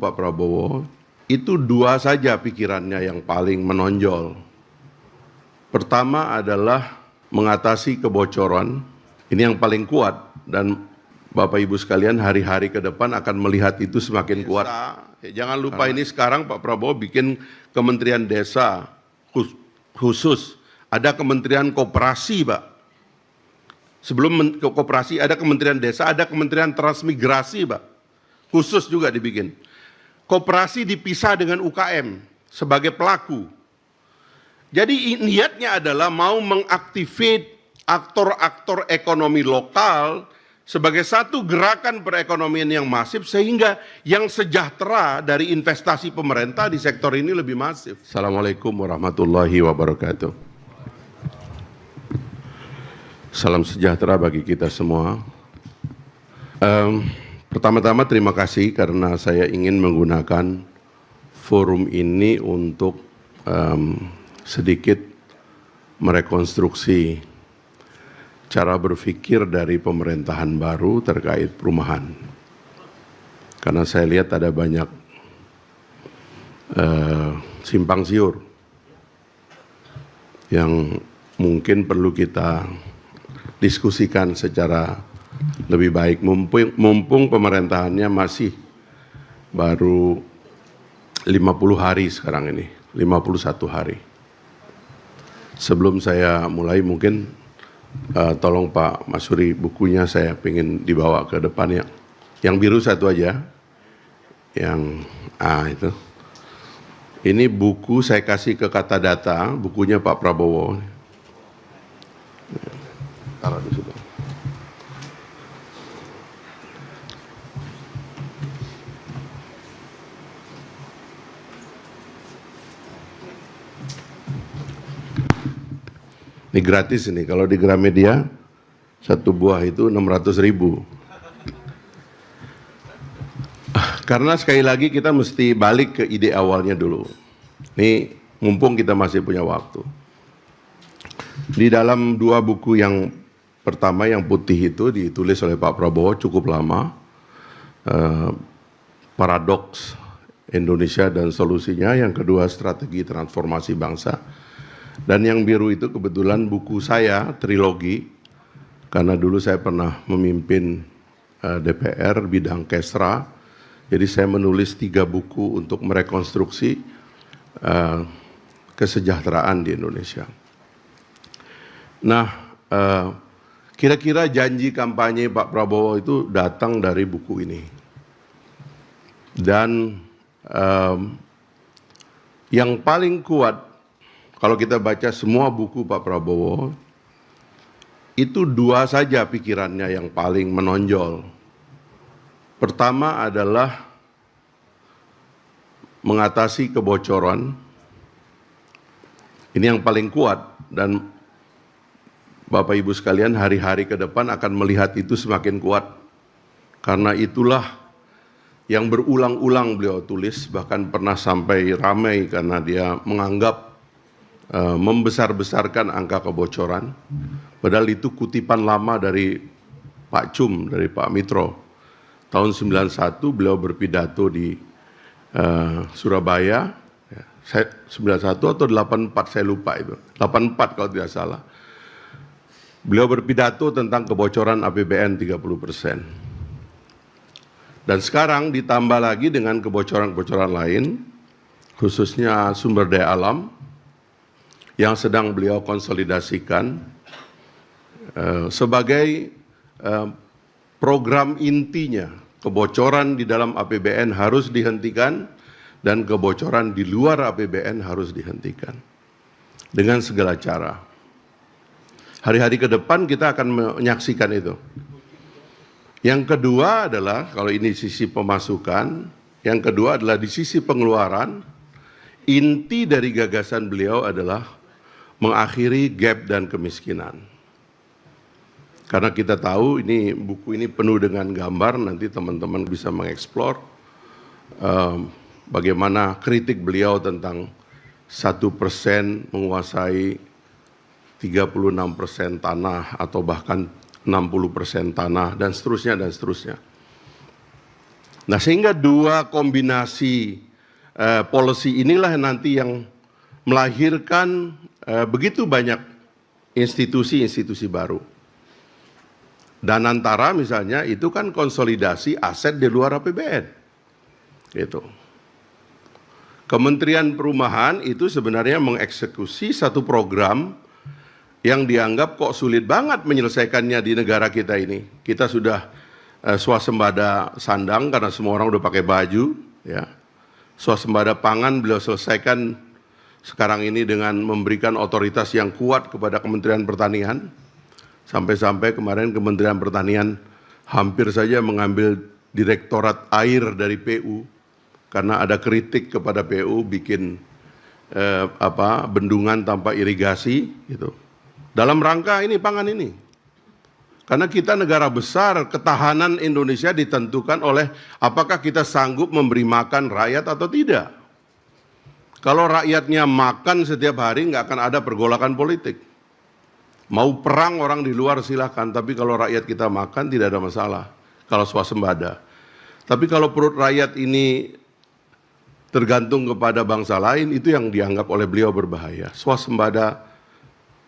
Pak Prabowo, itu dua saja pikirannya yang paling menonjol. Pertama adalah mengatasi kebocoran, ini yang paling kuat, dan Bapak Ibu sekalian hari-hari ke depan akan melihat itu semakin kuat. Jangan lupa ini sekarang Pak Prabowo bikin Kementerian Desa khusus, ada Kementerian Koperasi, Pak. Sebelum koperasi ada Kementerian Desa, ada Kementerian Transmigrasi, Pak. Khusus juga dibikin. Koperasi dipisah dengan UKM sebagai pelaku. Jadi niatnya adalah mau mengaktifkan aktor-aktor ekonomi lokal sebagai satu gerakan perekonomian yang masif sehingga yang sejahtera dari investasi pemerintah di sektor ini lebih masif. Assalamualaikum warahmatullahi wabarakatuh. Salam sejahtera bagi kita semua. Pertama-tama terima kasih karena saya ingin menggunakan forum ini untuk sedikit merekonstruksi cara berpikir dari pemerintahan baru terkait perumahan. Karena saya lihat ada banyak simpang siur yang mungkin perlu kita diskusikan secara lebih baik, mumpung pemerintahannya masih baru 50 hari sekarang ini, 51 hari. Sebelum saya mulai mungkin tolong Pak Masuri bukunya saya pengen dibawa ke depannya. Yang biru satu aja, yang itu. Ini buku saya kasih ke Kata Data, bukunya Pak Prabowo. Taruh di situ. Ini gratis ini, kalau di Gramedia satu buah itu 600.000. Karena sekali lagi kita mesti balik ke ide awalnya dulu. Ini mumpung kita masih punya waktu. Di dalam dua buku yang pertama yang putih itu ditulis oleh Pak Prabowo cukup lama, Paradoks Indonesia dan Solusinya, yang kedua Strategi Transformasi Bangsa, dan yang biru itu kebetulan buku saya, trilogi, karena dulu saya pernah memimpin DPR bidang Kesra, jadi saya menulis 3 buku untuk merekonstruksi kesejahteraan di Indonesia. Nah, kira-kira janji kampanye Pak Prabowo itu datang dari buku ini. Dan yang paling kuat, kalau kita baca semua buku Pak Prabowo, itu dua saja pikirannya yang paling menonjol. Pertama adalah mengatasi kebocoran. Ini yang paling kuat, dan Bapak Ibu sekalian hari-hari ke depan akan melihat itu semakin kuat. Karena itulah yang berulang-ulang beliau tulis, bahkan pernah sampai ramai karena dia menganggap membesar-besarkan angka kebocoran. Padahal itu kutipan lama dari Pak Cum, dari Pak Mitro. Tahun 91 beliau berpidato di Surabaya, 91 atau 84 saya lupa itu, 84 kalau tidak salah. Beliau berpidato tentang kebocoran APBN 30%. Dan sekarang ditambah lagi dengan kebocoran-kebocoran lain, khususnya sumber daya alam, yang sedang beliau konsolidasikan sebagai program intinya. Kebocoran di dalam APBN harus dihentikan dan kebocoran di luar APBN harus dihentikan dengan segala cara. Hari-hari ke depan kita akan menyaksikan itu. Yang kedua adalah, kalau ini sisi pemasukan, yang kedua adalah di sisi pengeluaran, inti dari gagasan beliau adalah mengakhiri gap dan kemiskinan. Karena kita tahu ini buku ini penuh dengan gambar, nanti teman-teman bisa mengeksplor bagaimana kritik beliau tentang 1% menguasai 36% tanah atau bahkan 60% tanah dan seterusnya dan seterusnya. Nah, sehingga dua kombinasi policy inilah nanti yang melahirkan begitu banyak institusi-institusi baru. Danantara misalnya itu kan konsolidasi aset di luar APBN. Gitu. Kementerian Perumahan itu sebenarnya mengeksekusi satu program yang dianggap kok sulit banget menyelesaikannya di negara kita ini. Kita sudah swasembada sandang karena semua orang udah pakai baju, ya. Swasembada pangan beliau selesaikan sekarang ini dengan memberikan otoritas yang kuat kepada Kementerian Pertanian. Sampai-sampai kemarin Kementerian Pertanian hampir saja mengambil direktorat air dari PU karena ada kritik kepada PU bikin bendungan tanpa irigasi gitu. Dalam rangka ini pangan ini. Karena kita negara besar, ketahanan Indonesia ditentukan oleh apakah kita sanggup memberi makan rakyat atau tidak. Kalau rakyatnya makan setiap hari nggak akan ada pergolakan politik. Mau perang orang di luar silakan, tapi kalau rakyat kita makan tidak ada masalah. Kalau swasembada. Tapi kalau perut rakyat ini tergantung kepada bangsa lain, itu yang dianggap oleh beliau berbahaya. Swasembada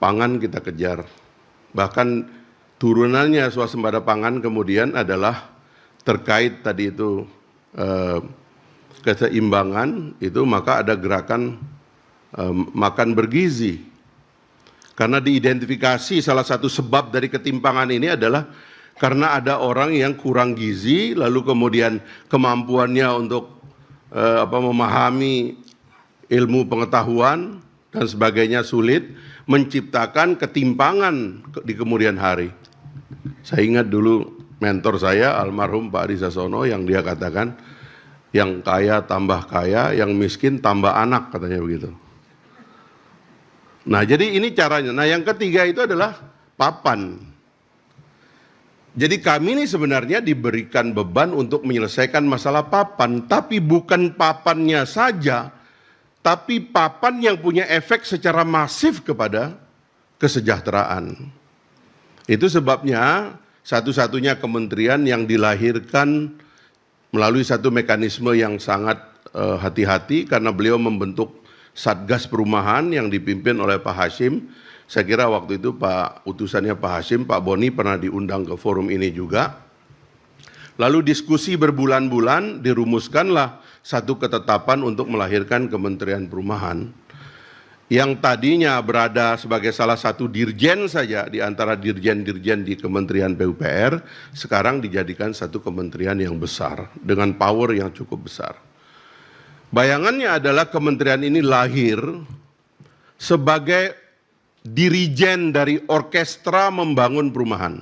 pangan kita kejar. Bahkan turunannya swasembada pangan kemudian adalah terkait tadi itu keseimbangan itu, maka ada gerakan makan bergizi. Karena diidentifikasi salah satu sebab dari ketimpangan ini adalah karena ada orang yang kurang gizi, lalu kemudian kemampuannya untuk memahami ilmu pengetahuan dan sebagainya sulit, menciptakan ketimpangan di kemudian hari. Saya ingat dulu mentor saya almarhum Pak Adi Sasono yang dia katakan yang kaya tambah kaya, yang miskin tambah anak, katanya begitu. Nah, jadi ini caranya. Nah, yang ketiga itu adalah papan. Jadi kami ini sebenarnya diberikan beban untuk menyelesaikan masalah papan, tapi bukan papannya saja, tapi papan yang punya efek secara masif kepada kesejahteraan. Itu sebabnya satu-satunya kementerian yang dilahirkan melalui satu mekanisme yang sangat hati-hati karena beliau membentuk Satgas Perumahan yang dipimpin oleh Pak Hasyim. Saya kira waktu itu utusannya Pak Hasyim, Pak Boni pernah diundang ke forum ini juga. Lalu diskusi berbulan-bulan dirumuskanlah satu ketetapan untuk melahirkan Kementerian Perumahan. Yang tadinya berada sebagai salah satu dirjen saja di antara dirjen-dirjen di Kementerian PUPR, sekarang dijadikan satu kementerian yang besar dengan power yang cukup besar. Bayangannya adalah kementerian ini lahir sebagai dirijen dari orkestra membangun perumahan.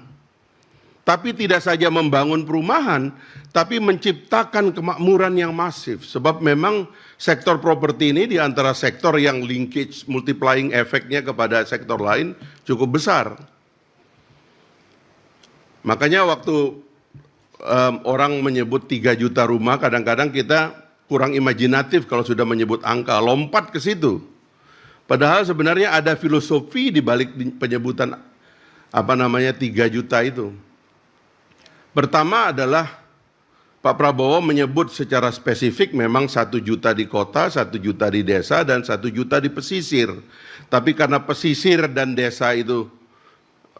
Tapi tidak saja membangun perumahan, tapi menciptakan kemakmuran yang masif. Sebab memang sektor properti ini di antara sektor yang linkage multiplying efeknya kepada sektor lain cukup besar. Makanya waktu orang menyebut 3 juta rumah, kadang-kadang kita kurang imajinatif kalau sudah menyebut angka, lompat ke situ. Padahal sebenarnya ada filosofi di balik penyebutan 3 juta itu. Pertama adalah Pak Prabowo menyebut secara spesifik memang 1 juta di kota, 1 juta di desa, dan 1 juta di pesisir. Tapi karena pesisir dan desa itu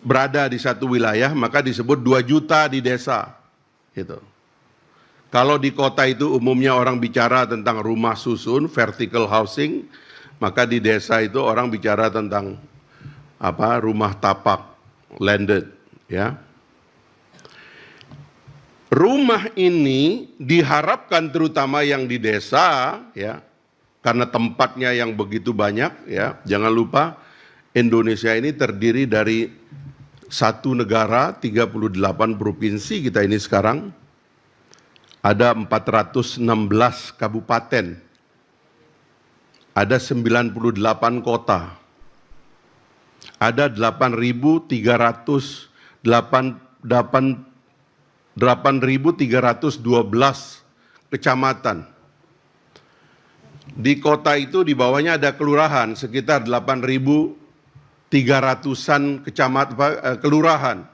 berada di satu wilayah, maka disebut 2 juta di desa. Gitu. Kalau di kota itu umumnya orang bicara tentang rumah susun, vertical housing, maka di desa itu orang bicara tentang rumah tapak, landed, ya. Rumah ini diharapkan terutama yang di desa, ya, karena tempatnya yang begitu banyak, ya. Jangan lupa Indonesia ini terdiri dari satu negara, 38 provinsi kita ini sekarang. Ada 416 kabupaten, ada 98 kota, ada 8.312 kecamatan. Di kota itu di bawahnya ada kelurahan, sekitar 8.300-an kelurahan.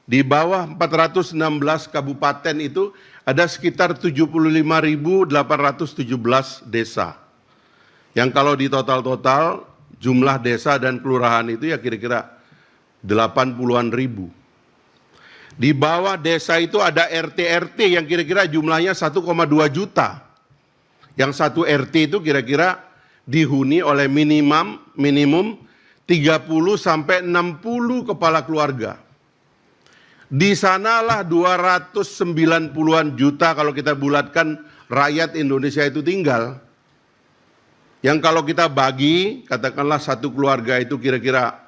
Di bawah 416 kabupaten itu ada sekitar 75.817 desa. Yang kalau di total-total jumlah desa dan kelurahan itu ya kira-kira 80-an ribu. Di bawah desa itu ada RT-RT yang kira-kira jumlahnya 1,2 juta. Yang satu RT itu kira-kira dihuni oleh minimum 30 sampai 60 kepala keluarga. Di sanalah 290-an juta kalau kita bulatkan rakyat Indonesia itu tinggal. Yang kalau kita bagi, katakanlah satu keluarga itu kira-kira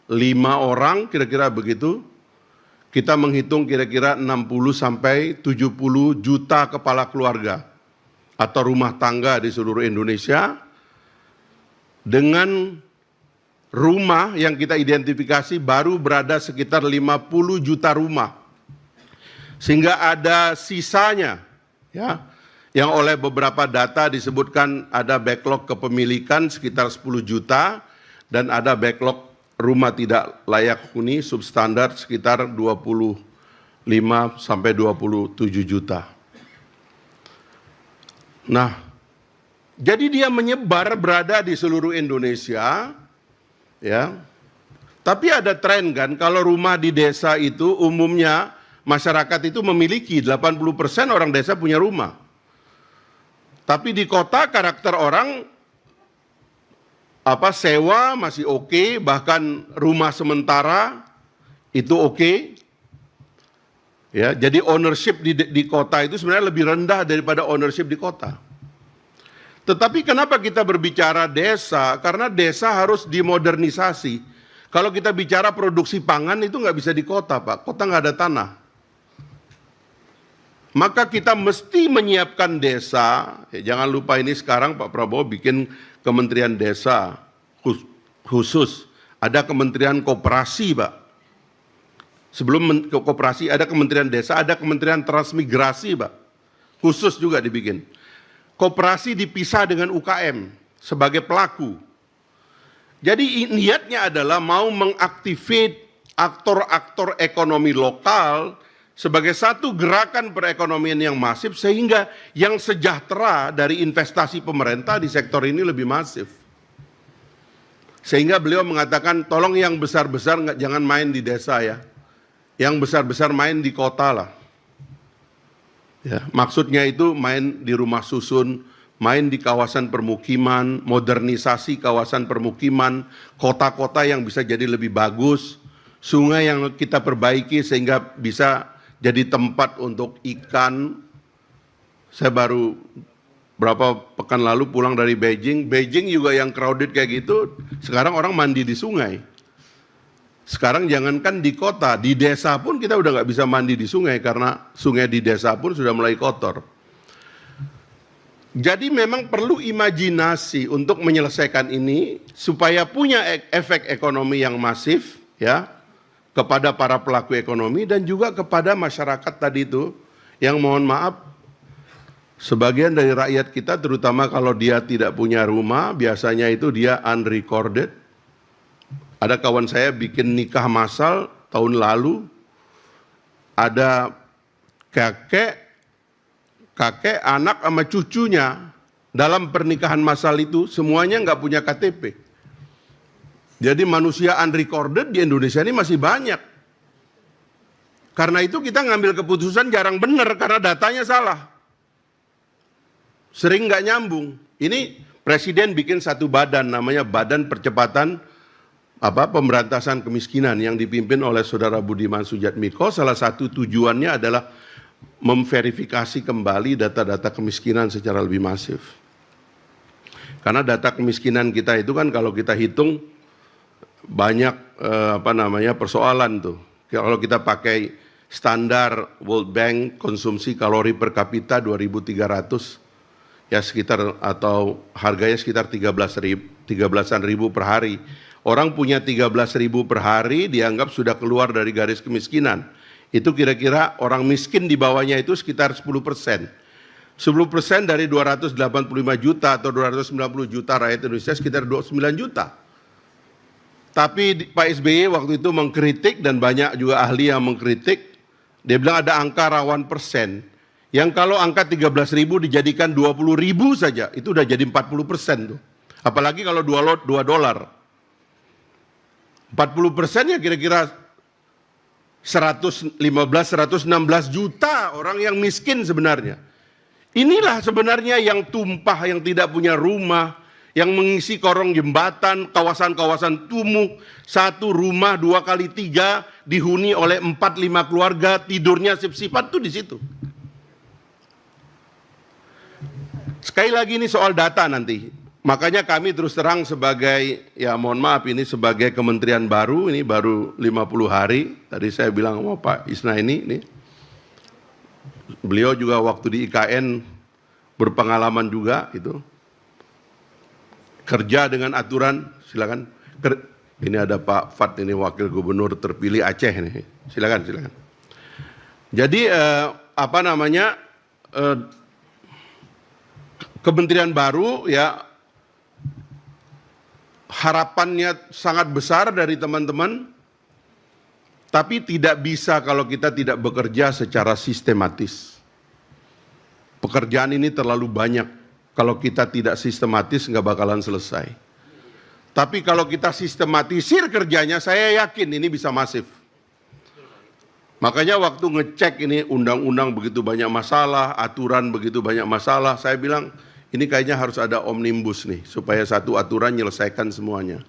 5 orang, kira-kira begitu. Kita menghitung kira-kira 60 sampai 70 juta kepala keluarga atau rumah tangga di seluruh Indonesia. Dengan rumah yang kita identifikasi baru berada sekitar 50 juta rumah. Sehingga ada sisanya, ya, yang oleh beberapa data disebutkan ada backlog kepemilikan sekitar 10 juta dan ada backlog rumah tidak layak huni substandar sekitar 25 sampai 27 juta. Nah, jadi dia menyebar berada di seluruh Indonesia, ya. Tapi ada tren kan, kalau rumah di desa itu umumnya masyarakat itu memiliki 80% orang desa punya rumah. Tapi di kota karakter orang sewa masih oke, bahkan rumah sementara itu oke. Ya, jadi ownership di kota itu sebenarnya lebih rendah daripada ownership di kota. Tetapi kenapa kita berbicara desa? Karena desa harus dimodernisasi. Kalau kita bicara produksi pangan itu nggak bisa di kota, Pak. Kota nggak ada tanah. Maka kita mesti menyiapkan desa, ya jangan lupa ini sekarang Pak Prabowo bikin kementerian desa khusus, ada kementerian koperasi Pak. Sebelum koperasi ada kementerian desa, ada kementerian transmigrasi Pak, khusus juga dibikin. Koperasi dipisah dengan UKM sebagai pelaku. Jadi niatnya adalah mau mengaktifkan aktor-aktor ekonomi lokal sebagai satu gerakan perekonomian yang masif sehingga yang sejahtera dari investasi pemerintah di sektor ini lebih masif. Sehingga beliau mengatakan tolong yang besar-besar jangan main di desa ya. Yang besar-besar main di kota lah. Ya, maksudnya itu main di rumah susun, main di kawasan permukiman, modernisasi kawasan permukiman, kota-kota yang bisa jadi lebih bagus, sungai yang kita perbaiki sehingga bisa jadi tempat untuk ikan. Saya baru berapa pekan lalu pulang dari Beijing. Beijing juga yang crowded kayak gitu, sekarang orang mandi di sungai. Sekarang jangankan di kota, di desa pun kita udah nggak bisa mandi di sungai karena sungai di desa pun sudah mulai kotor. Jadi memang perlu imajinasi untuk menyelesaikan ini supaya punya efek ekonomi yang masif, ya, kepada para pelaku ekonomi dan juga kepada masyarakat tadi itu yang mohon maaf sebagian dari rakyat kita terutama kalau dia tidak punya rumah biasanya itu dia unrecorded. Ada kawan saya bikin nikah massal tahun lalu, ada kakek, anak sama cucunya dalam pernikahan massal itu semuanya nggak punya KTP. Jadi manusia unrecorded di Indonesia ini masih banyak. Karena itu kita ngambil keputusan jarang benar karena datanya salah. Sering nggak nyambung. Ini Presiden bikin satu badan namanya Badan Percepatan Pemberantasan Kemiskinan yang dipimpin oleh Saudara Budiman Sujatmiko. Salah satu tujuannya adalah memverifikasi kembali data-data kemiskinan secara lebih masif. Karena data kemiskinan kita itu kan kalau kita hitung banyak persoalan tuh. Kalau kita pakai standar World Bank konsumsi kalori per kapita 2.300 ya sekitar atau harganya sekitar 13.000 per hari. Orang punya 13.000 per hari dianggap sudah keluar dari garis kemiskinan. Itu kira-kira orang miskin di bawahnya itu sekitar 10%. 10% dari 285 juta atau 290 juta rakyat Indonesia sekitar 29 juta. Tapi Pak SBY waktu itu mengkritik dan banyak juga ahli yang mengkritik. Dia bilang ada angka rawan persen. Yang kalau angka 13.000 dijadikan 20.000 saja, itu udah jadi 40% tuh. Apalagi kalau 2 dolar. 40% ya kira-kira 115-116 juta orang yang miskin sebenarnya. Inilah sebenarnya yang tumpah, yang tidak punya rumah, yang mengisi korong jembatan, kawasan-kawasan kumuh, 1 rumah 2 kali 3 dihuni oleh 4-5 keluarga, tidurnya sip-sipan tuh di situ. Sekali lagi ini soal data nanti. Makanya kami terus terang sebagai, ya mohon maaf ini sebagai kementerian baru, ini baru 50 hari. Tadi saya bilang sama Pak Isna ini. Beliau juga waktu di IKN berpengalaman juga itu. Kerja dengan aturan, silakan. Ini ada Pak Fat, ini wakil gubernur terpilih Aceh nih. Silakan. Jadi kementerian baru ya harapannya sangat besar dari teman-teman, tapi tidak bisa kalau kita tidak bekerja secara sistematis. Pekerjaan ini terlalu banyak, kalau kita tidak sistematis nggak bakalan selesai. Tapi kalau kita sistematisir kerjanya, saya yakin ini bisa masif. Makanya waktu ngecek ini undang-undang begitu banyak masalah, aturan begitu banyak masalah, saya bilang ini kayaknya harus ada omnibus nih, supaya satu aturan menyelesaikan semuanya.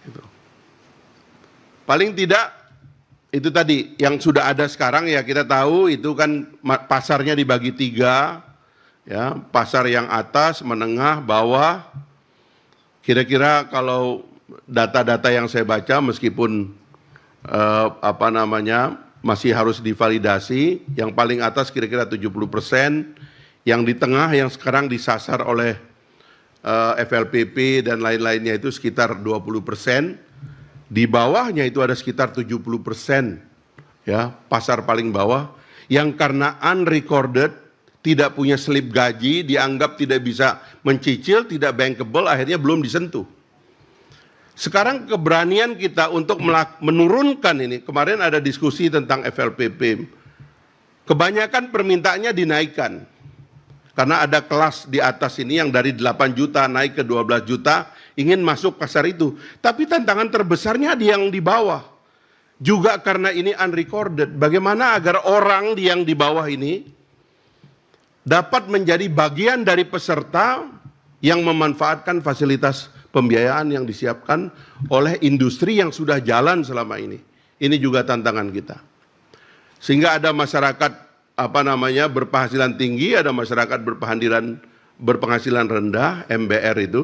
Gitu. Paling tidak, itu tadi, yang sudah ada sekarang ya kita tahu itu kan pasarnya dibagi 3, ya, pasar yang atas, menengah, bawah. Kira-kira kalau data-data yang saya baca meskipun masih harus divalidasi, yang paling atas kira-kira 70%, yang di tengah yang sekarang disasar oleh FLPP dan lain-lainnya itu sekitar 20%, di bawahnya itu ada sekitar 70%, ya, pasar paling bawah, yang karena unrecorded, tidak punya slip gaji, dianggap tidak bisa mencicil, tidak bankable, akhirnya belum disentuh. Sekarang keberanian kita untuk menurunkan ini, kemarin ada diskusi tentang FLPP, kebanyakan permintaannya dinaikkan. Karena ada kelas di atas ini yang dari 8 juta naik ke 12 juta, ingin masuk pasar itu. Tapi tantangan terbesarnya di yang di bawah. Juga karena ini unrecorded, bagaimana agar orang yang di bawah ini dapat menjadi bagian dari peserta yang memanfaatkan fasilitas pembiayaan yang disiapkan oleh industri yang sudah jalan selama ini. Ini juga tantangan kita. Sehingga ada masyarakat berpenghasilan tinggi, ada masyarakat berpenghasilan rendah, MBR itu.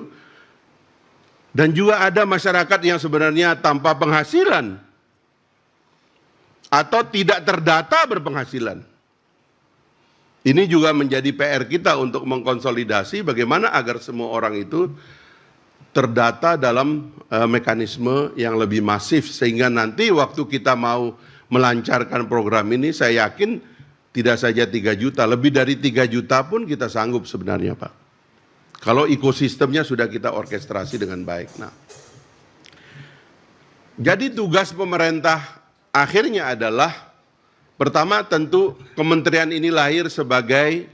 Dan juga ada masyarakat yang sebenarnya tanpa penghasilan atau tidak terdata berpenghasilan. Ini juga menjadi PR kita untuk mengkonsolidasi bagaimana agar semua orang itu terdata dalam mekanisme yang lebih masif, sehingga nanti waktu kita mau melancarkan program ini, saya yakin tidak saja 3 juta, lebih dari 3 juta pun kita sanggup sebenarnya, Pak. Kalau ekosistemnya sudah kita orkestrasi dengan baik. Nah, jadi tugas pemerintah akhirnya adalah, pertama tentu kementerian ini lahir sebagai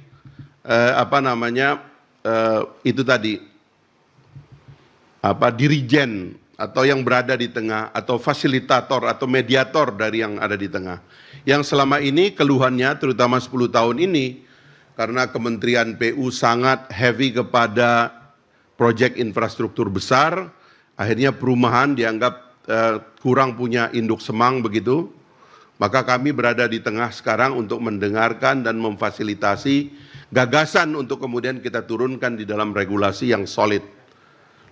dirijen atau yang berada di tengah, atau fasilitator atau mediator dari yang ada di tengah. Yang selama ini keluhannya terutama 10 tahun ini, karena Kementerian PU sangat heavy kepada proyek infrastruktur besar, akhirnya perumahan dianggap kurang punya induk semang begitu. Maka kami berada di tengah sekarang untuk mendengarkan dan memfasilitasi gagasan untuk kemudian kita turunkan di dalam regulasi yang solid.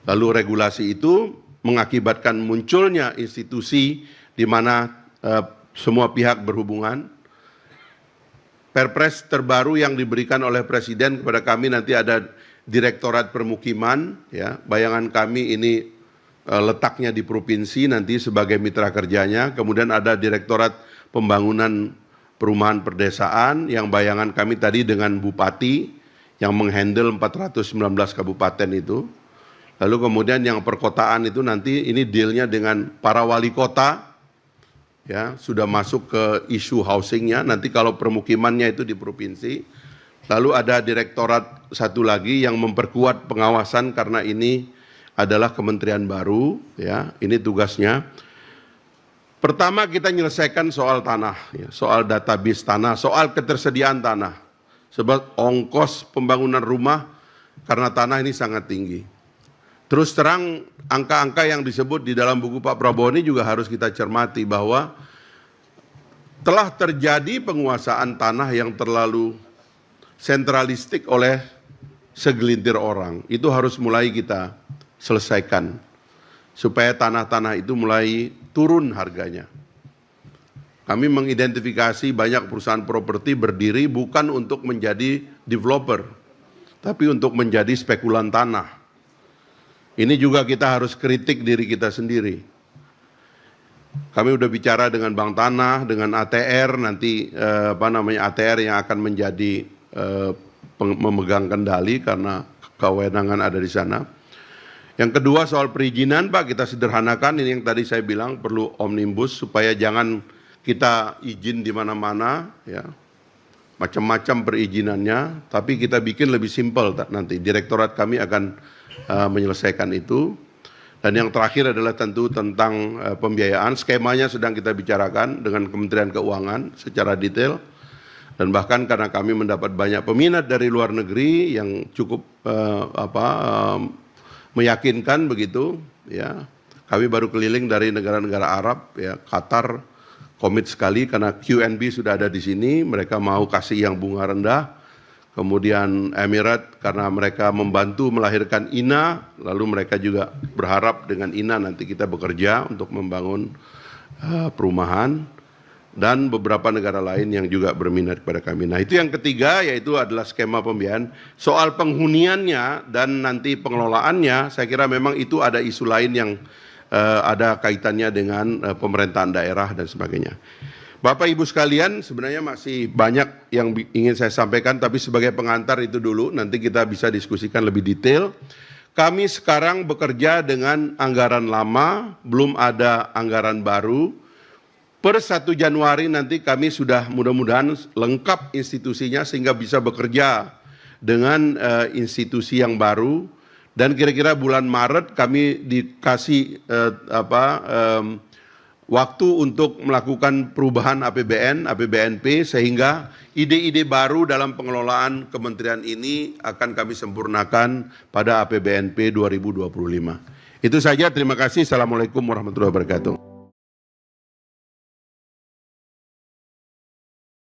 Lalu regulasi itu mengakibatkan munculnya institusi di mana semua pihak berhubungan. Perpres terbaru yang diberikan oleh Presiden kepada kami nanti ada Direktorat Permukiman, ya. Bayangan kami ini letaknya di provinsi nanti sebagai mitra kerjanya. Kemudian ada Direktorat Pembangunan Perumahan Perdesaan yang bayangan kami tadi dengan Bupati yang menghandle 419 kabupaten itu. Lalu kemudian yang perkotaan itu nanti ini dealnya dengan para wali kota ya, sudah masuk ke isu housingnya. Nanti kalau permukimannya itu di provinsi, lalu ada direktorat satu lagi yang memperkuat pengawasan karena ini adalah kementerian baru, ya, ini tugasnya. Pertama kita menyelesaikan soal tanah, ya, soal database tanah, soal ketersediaan tanah. Sebab ongkos pembangunan rumah karena tanah ini sangat tinggi. Terus terang angka-angka yang disebut di dalam buku Pak Prabowo ini juga harus kita cermati bahwa telah terjadi penguasaan tanah yang terlalu sentralistik oleh segelintir orang. Itu harus mulai kita selesaikan supaya tanah-tanah itu mulai turun harganya. Kami mengidentifikasi banyak perusahaan properti berdiri bukan untuk menjadi developer, tapi untuk menjadi spekulan tanah. Ini juga kita harus kritik diri kita sendiri. Kami udah bicara dengan Bank Tanah, dengan ATR, nanti ATR yang akan menjadi memegang kendali karena kewenangan ada di sana. Yang kedua soal perizinan, Pak, kita sederhanakan. Ini yang tadi saya bilang perlu omnibus supaya jangan kita izin di mana-mana, ya, macam-macam perizinannya, tapi kita bikin lebih simpel nanti. Direktorat kami akan menyelesaikan itu. Dan yang terakhir adalah tentu tentang pembiayaan. Skemanya sedang kita bicarakan dengan Kementerian Keuangan secara detail. Dan bahkan karena kami mendapat banyak peminat dari luar negeri yang cukup meyakinkan begitu, ya. Kami baru keliling dari negara-negara Arab, ya, Qatar komit sekali karena QNB sudah ada di sini, mereka mau kasih yang bunga rendah. Kemudian Emirat karena mereka membantu melahirkan INA, lalu mereka juga berharap dengan INA nanti kita bekerja untuk membangun perumahan, dan beberapa negara lain yang juga berminat kepada kami. Nah, itu yang ketiga, yaitu adalah skema pembiayaan. Soal penghuniannya dan nanti pengelolaannya, saya kira memang itu ada isu lain yang ada kaitannya dengan pemerintahan daerah dan sebagainya. Bapak Ibu sekalian, sebenarnya masih banyak yang ingin saya sampaikan, tapi sebagai pengantar itu dulu, nanti kita bisa diskusikan lebih detail. Kami sekarang bekerja dengan anggaran lama, belum ada anggaran baru. Per 1 Januari nanti kami sudah mudah-mudahan lengkap institusinya sehingga bisa bekerja dengan institusi yang baru. Dan kira-kira bulan Maret kami dikasih waktu untuk melakukan perubahan APBNP sehingga ide-ide baru dalam pengelolaan kementerian ini akan kami sempurnakan pada APBNP 2025. Itu saja, terima kasih. Assalamualaikum warahmatullahi wabarakatuh.